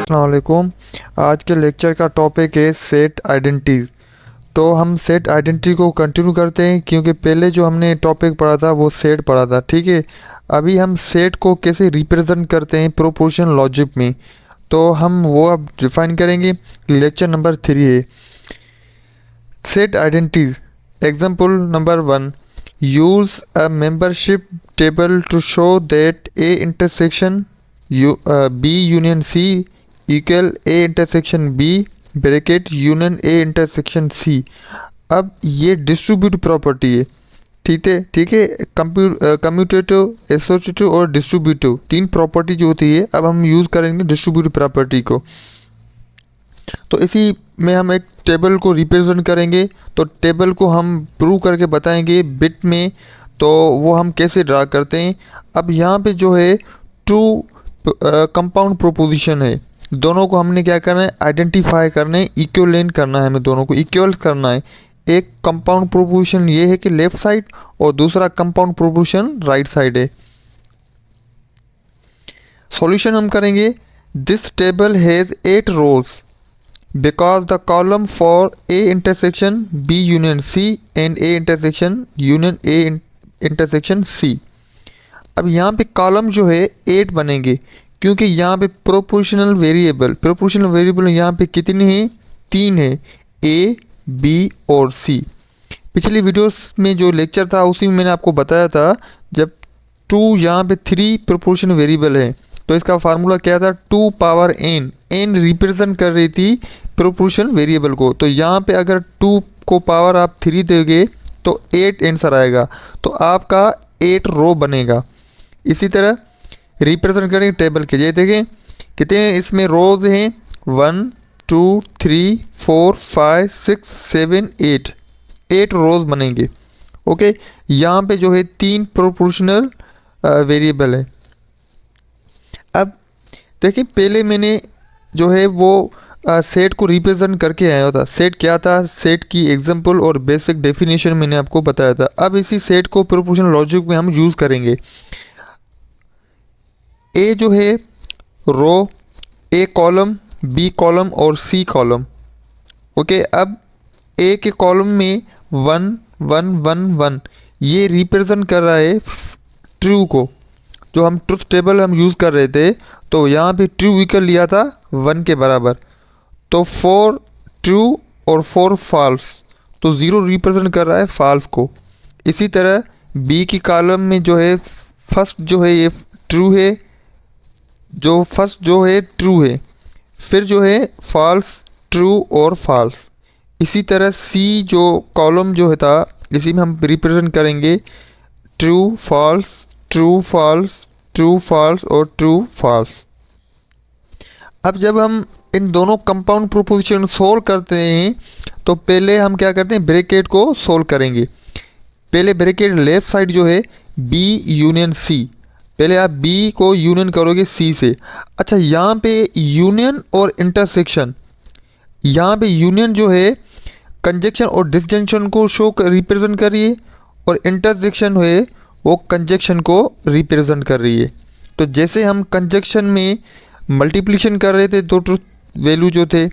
अस्सलाम वालेकुम। आज के लेक्चर का टॉपिक है सेट आइडेंटिटीज। तो हम सेट आइडेंटिटी को कंटिन्यू करते हैं क्योंकि पहले जो हमने टॉपिक पढ़ा था वो सेट पढ़ा था। ठीक है, अभी हम सेट को कैसे रिप्रेजेंट करते हैं प्रोपोर्शन लॉजिक में, तो हम वो अब डिफाइन करेंगे। लेक्चर नंबर 3 है set identities. Example number 1, use a membership table to show that A intersection B union C equal A intersection B bracket union A intersection C. अब ये डिस्ट्रीब्यूट प्रॉपर्टी है। ठीक है, कम्यूटेटिव, एसोसिएटिव और distributive तीन property जो होती है, अब हम यूज़ करेंगे डिस्ट्रीब्यूटिव प्रॉपर्टी को। तो इसी में हम एक टेबल को रिप्रेजेंट करेंगे। तो टेबल को हम प्रूव करके बताएंगे बिट में, तो वो हम कैसे ड्रा करते हैं। अब यहाँ पे जो है टू कंपाउंड प्रोपोजिशन है, दोनों को हमने क्या करना है, आइडेंटिफाई करना है, इक्विवेलेंट करना है, हमें दोनों को इक्वल करना है। एक कंपाउंड प्रोपोजिशन ये है कि लेफ्ट साइड और दूसरा कंपाउंड प्रोपोजिशन राइट साइड है। सॉल्यूशन हम करेंगे, this table has 8 rows because the column for A intersection B union C and A intersection union A intersection C। अब यहाँ पे कॉलम जो है 8 बनेंगे क्योंकि यहाँ पे प्रोपोर्शनल वेरिएबल यहाँ पे कितने हैं, 3 है, A B और C। पिछली वीडियोस में जो लेक्चर था उसी में मैंने आपको बताया था, जब 2 यहाँ पे 3 प्रोपोर्शनल वेरिएबल है तो इसका फार्मूला क्या था, 2 पावर n। n रिप्रेजेंट कर रही थी प्रोपोर्शनल वेरिएबल को, तो यहाँ पे अगर 2 को पावर आप 3 दोगे तो 8 आंसर आएगा, तो आपका 8 रो बनेगा। इसी तरह रिप्रेजेंट करेंगे टेबल के, ये देखें कितने इसमें रोज हैं, 1 2 3 4 5 6 7 8 रोज बनेंगे। ओके, यहाँ पे जो है 3 प्रोपोर्शनल वेरिएबल है। अब देखिए पहले मैंने जो है वो सेट को रिप्रेजेंट करके आया था। सेट क्या था, सेट की एग्जांपल और बेसिक डेफिनेशन मैंने आपको बताया था। अब इसी सेट को प्रोपोर्शनल लॉजिक में हम यूज़ करेंगे। ए जो है रो, ए कॉलम, बी कॉलम और सी कॉलम। ओके, अब ए के कॉलम में 1 1 1 1 ये रिप्रेजेंट कर रहा है ट्रू को। जो हम ट्रुथ टेबल हम यूज़ कर रहे थे तो यहाँ पे ट्रू इक्वल लिया था 1 के बराबर, तो 4 ट्रू और 4 फॉल्स, तो 0 रिप्रेजेंट कर रहा है फॉल्स को। इसी तरह बी की कॉलम में जो है फर्स्ट जो है ये ट्रू है, जो फर्स्ट जो है ट्रू है, फिर जो है फॉल्स ट्रू और फॉल्स। इसी तरह सी जो कॉलम जो है था इसी में हम रिप्रेजेंट करेंगे true false true false true false और ट्रू फॉल्स। अब जब हम इन दोनों कंपाउंड प्रोपोजिशन सोल्व करते हैं तो पहले हम क्या करते हैं, ब्रैकेट को सोल्व करेंगे। पहले ब्रैकेट लेफ्ट साइड जो है B यूनियन C, पहले आप B को यूनियन करोगे C से। अच्छा, यहाँ पे यूनियन और इंटरसेक्शन, यहाँ पे यूनियन जो है कंजक्शन और डिसजंक्शन को शो रिप्रेजेंट कर रही है और इंटरसेक्शन है वो कंजक्शन को रिप्रेजेंट कर रही है। तो जैसे हम कंजक्शन में मल्टीप्लिकेशन कर रहे थे दो ट्रुथ वैल्यू जो थे,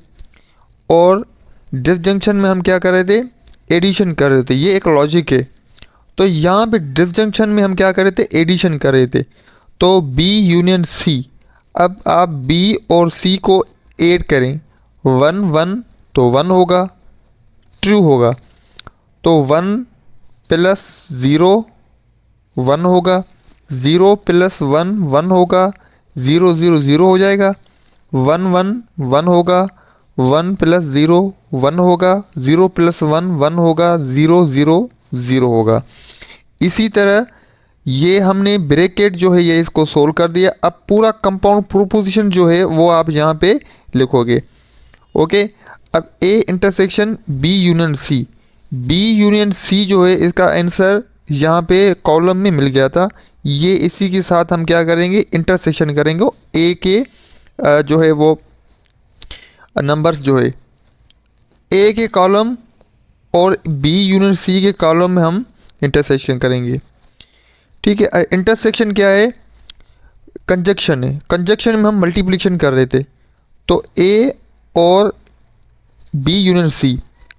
और डिसजंक्शन में हम क्या कर रहे थे, एडिशन कर रहे थे। ये एक लॉजिक है। तो यहाँ पे डिसजंक्शन में हम क्या कर रहे थे, एडिशन कर रहे थे। तो B यूनियन C, अब आप B और C को ऐड करें, 1 1 तो 1 होगा, ट्रू होगा, तो 1 प्लस 0 1 होगा, 0 प्लस 1 1 होगा, 0 0 0 हो जाएगा, 1 1 1 होगा, 1 प्लस 0 1 होगा, 0 प्लस 1 1 होगा, 0 0 0 होगा। इसी तरह ये हमने ब्रैकेट जो है ये इसको सोल्व कर दिया। अब पूरा कंपाउंड प्रोपोजिशन जो है वो आप यहाँ पे लिखोगे। ओके, अब A intersection B union C, B union C जो है इसका आंसर यहाँ पे कॉलम में मिल गया था। ये इसी के साथ हम क्या करेंगे, इंटरसेक्शन करेंगे। ए के जो है वो नंबर्स जो है ए के कॉलम और बी यूनियन सी के कॉलम में हम इंटरसेक्शन करेंगे। ठीक है, इंटरसेक्शन क्या है, कंजक्शन है। कंजक्शन में हम मल्टीप्लिकेशन कर रहे थे, तो ए और बी यूनियन सी,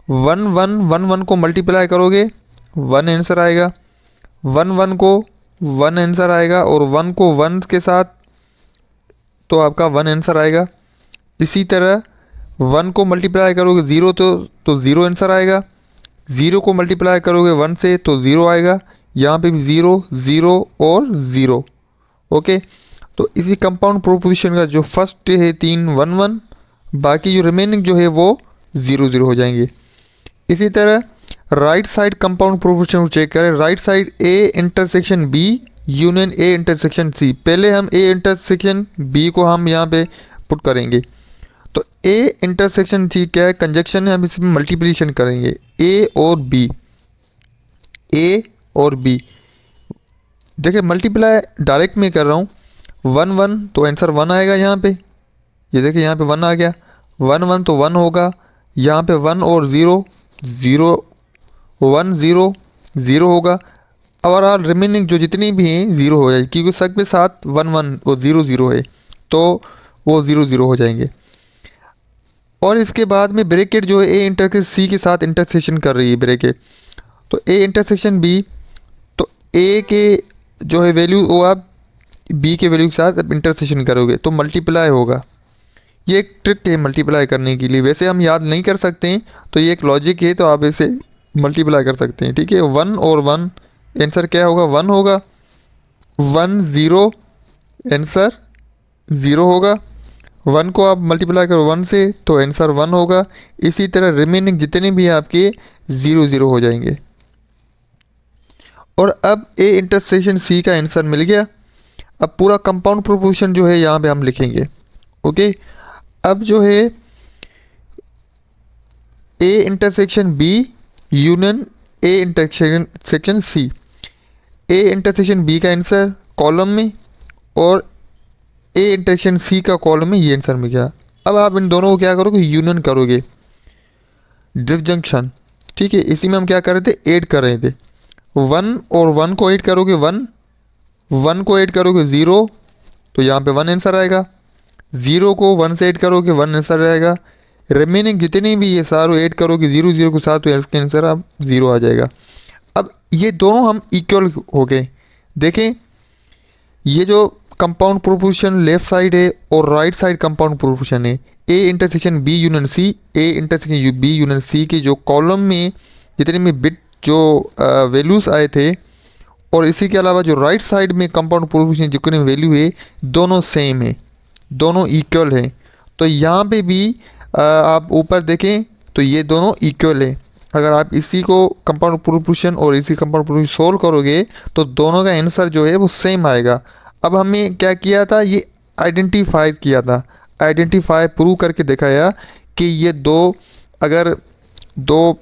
1 1 1 1 को मल्टीप्लाई करोगे 1 आंसर आएगा, 1 1 को 1 आंसर आएगा, और 1 को 1 के साथ तो आपका 1 आंसर आएगा। इसी तरह 1 को मल्टीप्लाई करोगे 0 तो 0 आंसर आएगा, 0 को मल्टीप्लाई करोगे 1 से तो 0 आएगा, यहाँ पे भी 0 0 और 0। ओके, तो इसी कंपाउंड प्रोपोजिशन का जो फर्स्ट है 3 1 1, बाकी जो रिमेनिंग जो है वो 0 0 हो जाएंगे। इसी तरह राइट साइड कंपाउंड प्रोपोजिशन को चेक करें। Right side A intersection B union A intersection C. पहले हम ए इंटरसेक्शन बी को हम यहाँ पे पुट करेंगे। तो ए इंटरसेक्शन सी क्या है, कंजक्शन है, हम इसमें मल्टीप्लिकेशन करेंगे ए और बी, ए और बी। देखिए मल्टीप्लाई डायरेक्ट में कर रहा हूँ, 1 1 तो आंसर 1 आएगा यहाँ पे, ये देखिए यहाँ पे 1 आ गया, 1 1 तो 1 होगा, यहाँ पे 1 और 0 0 1 0 0 होगा। ओवरऑल रिमेनिंग जो जितनी भी हैं 0 हो जाएगी, क्योंकि सब के साथ 1 1 और 0 0 है तो वो 0 0 हो जाएंगे। और इसके बाद में ब्रैकेट जो है ए इंटरसेक्शन सी के साथ इंटरसेक्शन कर रही है ब्रैकेट, तो ए इंटरसेक्शन बी, तो ए के जो है वैल्यू वो आप बी के वैल्यू के साथ इंटरसेक्शन करोगे तो मल्टीप्लाई होगा। ये एक ट्रिक है मल्टीप्लाई करने के लिए, वैसे हम याद नहीं कर सकते हैं तो ये एक लॉजिक है, तो आप इसे मल्टीप्लाई कर सकते हैं। ठीक है, 1 और 1 आंसर क्या होगा, 1 होगा, 1 0 आंसर 0 होगा, 1 को आप मल्टीप्लाई करो 1 से तो आंसर 1 होगा। इसी तरह रिमेनिंग जितने भी आपके 0 0 हो जाएंगे। और अब ए इंटरसेक्शन सी का आंसर मिल गया। अब पूरा कंपाउंड प्रोपोजिशन जो है यहाँ पे हम लिखेंगे। ओके, अब जो है A intersection B union A intersection C, A intersection B का आंसर कॉलम में और ए इंटरसेक्शन सी का कॉलम में, ये आंसर मिल गया। अब आप इन दोनों को क्या करोगे, यूनियन करोगे, डिसजंक्शन। ठीक है, इसी में हम क्या कर रहे थे, ऐड कर रहे थे। 1 और 1 को ऐड करोगे 1, 1 को ऐड करोगे 0 तो यहाँ पे 1 आंसर आएगा, 0 को 1 से ऐड करोगे 1 आंसर आएगा। रिमेनिंग जितने भी ये सारे ऐड करोगे 0 0 के साथ तो इसका आंसर आप 0 आ जाएगा। अब ये दोनों हम इक्वल हो गए। देखें ये जो कंपाउंड प्रोपोजिशन लेफ्ट साइड है और राइट साइड कंपाउंड प्रोपोजिशन है, A intersection B union C, A intersection B union C के जो कॉलम में जितने भी बिट जो वैल्यूज़ आए थे, और इसी के अलावा जो राइट साइड में कंपाउंड प्रोपोजिशन जितने वैल्यू है दोनों सेम है, दोनों इक्वल है। तो यहाँ पे भी आप ऊपर देखें तो ये दोनों इक्वल है। अगर आप इसी को कंपाउंड प्रोपोजिशन और इसी कंपाउंड प्रोपोजिशन सोल्व करोगे तो दोनों का आंसर जो है वो सेम आएगा। अब हमें क्या किया था, ये आइडेंटिफाई किया था, आइडेंटिफाई प्रूव करके दिखाया कि ये दो, अगर दो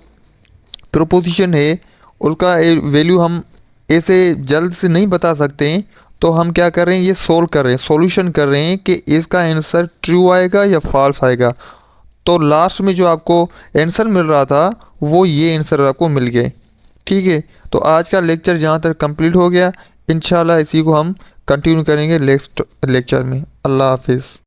प्रोपोजिशन है उसका वैल्यू हम ऐसे जल्द से नहीं बता सकते हैं, तो हम क्या कर रहे हैं, ये सोल्व कर रहे हैं, सॉल्यूशन कर रहे हैं कि इसका आंसर ट्रू आएगा या फॉल्स आएगा। तो लास्ट में जो आपको आंसर मिल रहा था वो ये आंसर आपको मिल गए। ठीक है, तो आज का लेक्चर जहाँ तक कंप्लीट हो गया, इंशाल्लाह इसी को हम कंटिन्यू करेंगे नेक्स्ट लेक्चर में। अल्लाह हाफिज़।